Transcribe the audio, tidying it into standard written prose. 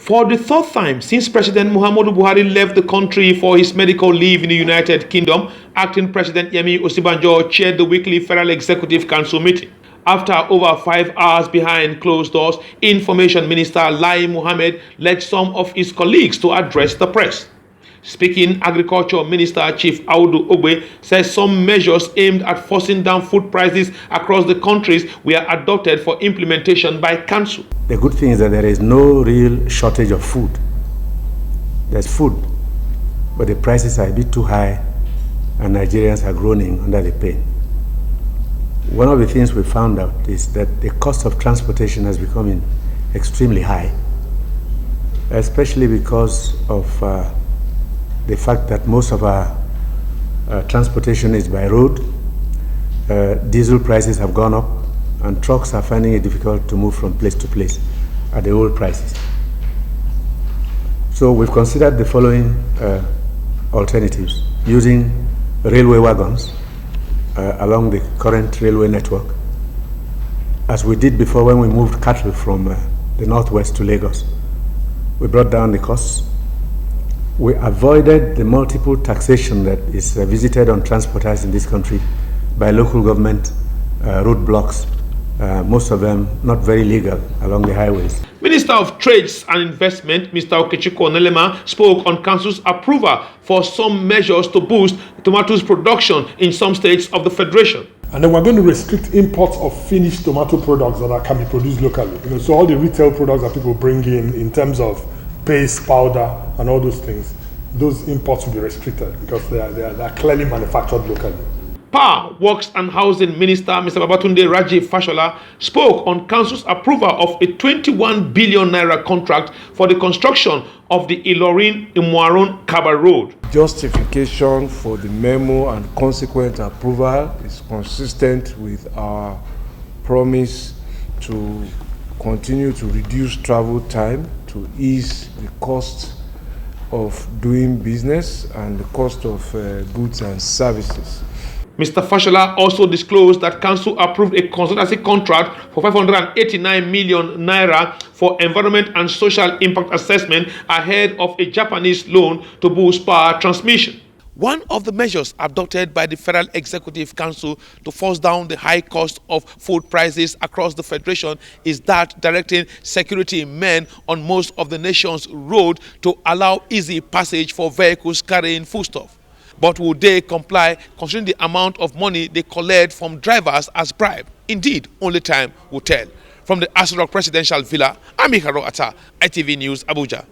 For the third time since President Muhammadu Buhari left the country for his medical leave in the United Kingdom, Acting President Yemi Osinbajo chaired the weekly Federal Executive Council meeting. After over 5 hours behind closed doors, Information Minister Lai Mohammed led some of his colleagues to address the press. Speaking, Agriculture Minister Chief Audu Ogbe says some measures aimed at forcing down food prices across the countries were adopted for implementation by Council. The good thing is that there is no real shortage of food. There's food, but the prices are a bit too high and Nigerians are groaning under the pain. One of the things we found out is that the cost of transportation has become extremely high, especially because of the fact that most of our transportation is by road. Diesel prices have gone up and trucks are finding it difficult to move from place to place at the old prices. So we've considered the following alternatives: using railway wagons along the current railway network, as we did before when we moved cattle from the northwest to Lagos. We brought down the costs. We avoided the multiple taxation that is visited on transporters in this country by local government roadblocks, most of them not very legal, along the highways. Minister of Trades and Investment, Mr. Okechukwu Onelema, spoke on Council's approval for some measures to boost tomatoes production in some states of the Federation. And then we're going to restrict imports of finished tomato products that can be produced locally. So all the retail products that people bring in terms of paste, powder, and all those things, those imports will be restricted because they are clearly manufactured locally. Power, Works and Housing Minister Mr. Babatunde Raji Fashola spoke on Council's approval of a 21 billion naira contract for the construction of the Ilorin-Kabba road. Justification for the memo and consequent approval is consistent with our promise to continue to reduce travel time, to ease the cost of doing business and the cost of goods and services. Mr. Fashola also disclosed that Council approved a consultancy contract for 589 million naira for environment and social impact assessment ahead of a Japanese loan to boost power transmission. One of the measures adopted by the Federal Executive Council to force down the high cost of food prices across the Federation is that directing security men on most of the nation's roads to allow easy passage for vehicles carrying foodstuff. But will they comply considering the amount of money they collect from drivers as bribe? Indeed, only time will tell. From the Aso Rock Presidential Villa, I'm Ikaro Atta, ITV News, Abuja.